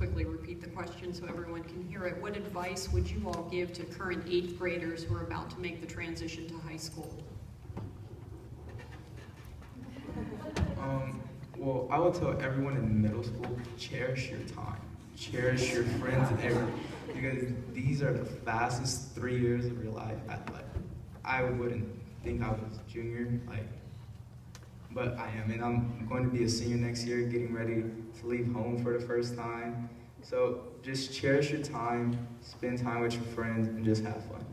quickly repeat the question so everyone can hear it. What advice would you all give to current 8th graders who are about to make the transition to high school? Well, I would tell everyone in middle school, cherish your time. Cherish your friends and everything. Because these are the fastest 3 years of your life. I wouldn't think I was a junior, but I am. And I'm going to be a senior next year, getting ready to leave home for the first time. So just cherish your time, spend time with your friends, and just have fun.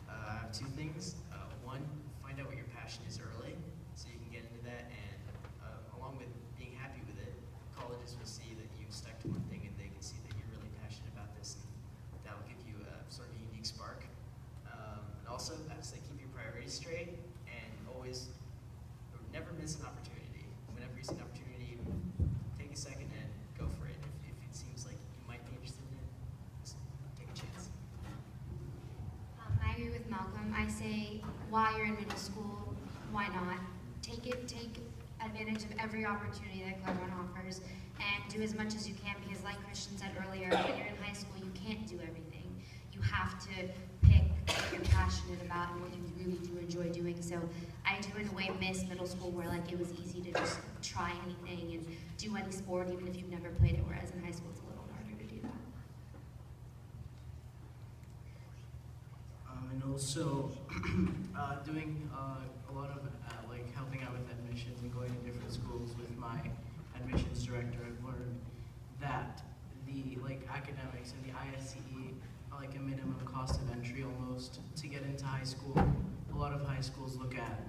I have two things. One, find out what your passion is early, so you can get into that, and along with being happy with it, colleges will see that you've stuck to one thing, and they can see that you're really passionate about this, and that will give you a sort of a unique spark. And also, I would say keep your priorities straight, and always never miss an opportunity. Whenever you see an opportunity, take a second and go for it. If it seems like you might be interested in it, just take a chance. I agree with Malcolm. I say, while you're in middle school, why not? Take advantage of every opportunity that Clairbourn offers, and do as much as you can, because like Christian said earlier, when you're in high school, you can't do everything. You have to pick what you're passionate about and what you really do enjoy doing. So I do, in a way, miss middle school, where it was easy to just try anything and do any sport, even if you've never played it, whereas in high school, it's a little harder to do that. And also doing a lot of helping out with admissions and going to different schools with my admissions director. I've learned that the academics and the ISCE are like a minimum cost of entry almost to get into high school. A lot of high schools look at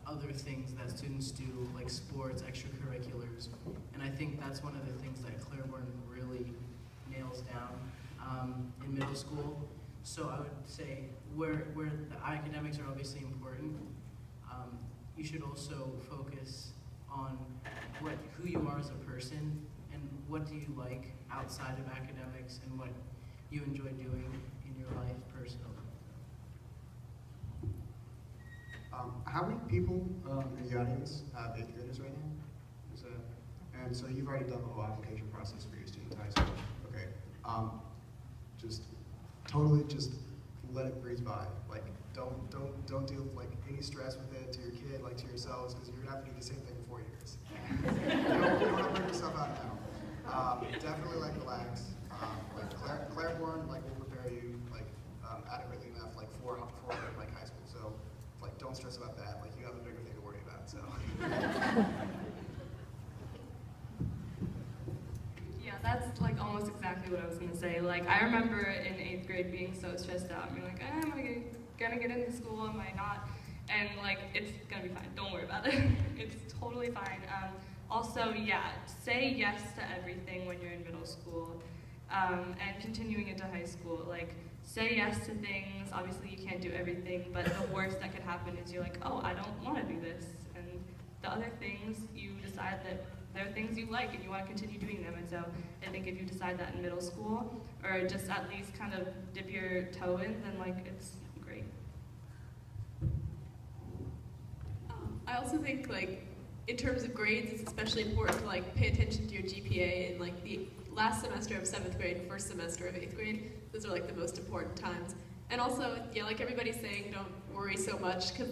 other things that students do, like sports, extracurriculars, and I think that's one of the things that Clairbourn really nails down in middle school. So I would say where the academics are obviously important, you should also focus on who you are as a person and what do you like outside of academics and what you enjoy doing in your life personally. How many people in the audience have 8th graders right now? And so you've already done the whole application process for your student high school. Okay. Just totally just let it breeze by. Don't deal with any stress with it to your kid, to yourselves, because you're gonna have to do the same thing in 4 years. You don't want to burn yourself out now. Definitely relax. Clairbourn will prepare you adequately enough for high school. So don't stress about that. You have a bigger thing to worry about. So. Yeah, that's almost exactly what I was gonna say. I remember in 8th grade being so stressed out, being am I gonna get into school? Am I not? And it's gonna be fine. Don't worry about it. It's totally fine. Also, yeah, say yes to everything when you're in middle school, and continuing into high school. Say yes to things. Obviously, you can't do everything, but the worst that could happen is you're oh, I don't want to do this. And the other things, you decide that there are things you like and you want to continue doing them. And so I think if you decide that in middle school, or just at least kind of dip your toe in, then it's great. I also think in terms of grades, it's especially important to pay attention to your GPA and the last semester of 7th grade, first semester of 8th grade. Those are the most important times. And also, yeah, everybody's saying, don't worry so much, because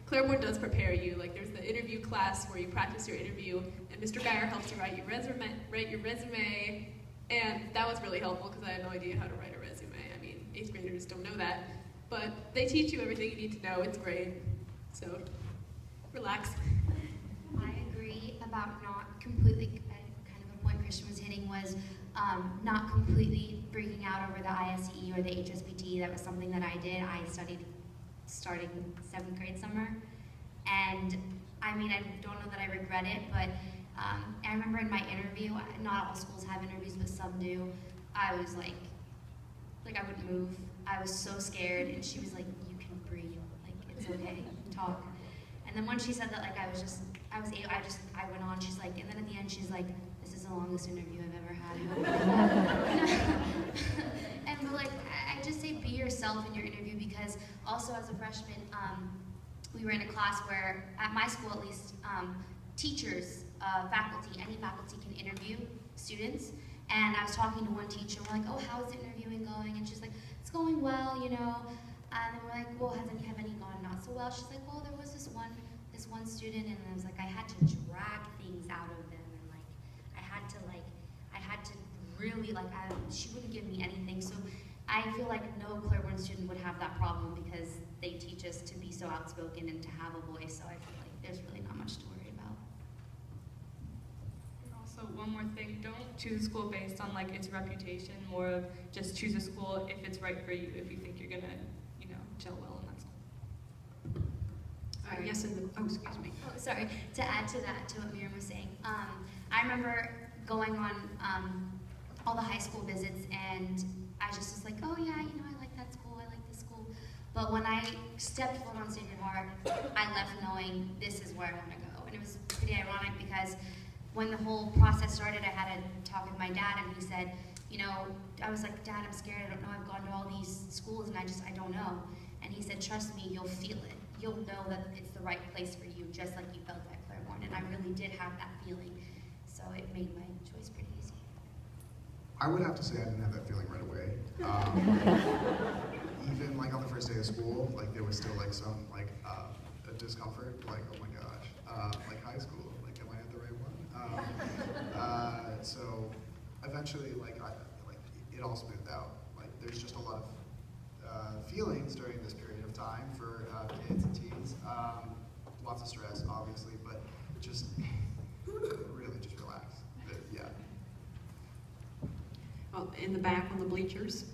Clairbourn does prepare you. There's the interview class where you practice your interview, and Mr. Geyer helps you write your resume, and that was really helpful because I had no idea how to write a resume. I mean, 8th graders don't know that, but they teach you everything you need to know. It's great. So, relax. I agree about not completely, kind of a point Christian was hitting was not completely freaking out over the ISE or the HSPT. That was something that I did. I studied starting 7th grade summer. And I mean, I don't know that I regret it, but I remember in my interview, not all schools have interviews, but some do. I was I wouldn't move. I was so scared, and she was like, you can breathe, it's okay, talk. And then when she said that, I went on, she's and then at the end, she's like, this is the longest interview I've ever had. And I just say be yourself in your interview, because also as a freshman, we were in a class where, at my school at least, teachers, faculty, any faculty can interview students. And I was talking to one teacher, we're like, oh, how's the interviewing going? And she's like, it's going well, you know. And then we're like, well, have any gone not so well? She's like, well, there was this one student, and I was like, I had to drag things out of them, and like, I had to really, like, she wouldn't give me anything. So I feel like no Clairbourn student would have that problem because they teach us to be so outspoken and to have a voice. So I feel like there's really not much to worry about. And also, one more thing, don't choose a school based on like its reputation, more of just choose a school if it's right for you, if you think you're gonna, you know, gel well in that school. Yes, excuse me. Oh, sorry. To add to that, to what Miriam was saying, I remember going on all the high school visits, and I just was like, oh yeah, you know, I like that school, I like this school. But when I stepped foot on Sacred Heart, I left knowing this is where I want to go. And it was pretty ironic because when the whole process started, I had a talk with my dad, and he said, you know, I was like, Dad, I'm scared, I don't know, I've gone to all these schools, and I don't know. And he said, trust me, you'll feel it. You'll know that it's the right place for you, just like you felt at Clairbourn. And I really did have that feeling. So it made my choice pretty easy. I would have to say I didn't have that feeling right away. Even like on the first day of school, like there was still like some like a discomfort, like oh my gosh, like high school, like am I at the right one? So eventually, like it all smoothed out. Like there's just a lot of feelings during this period of time for kids and teens. Lots of stress, obviously, but just really just relax. Yeah. In the back on the bleachers.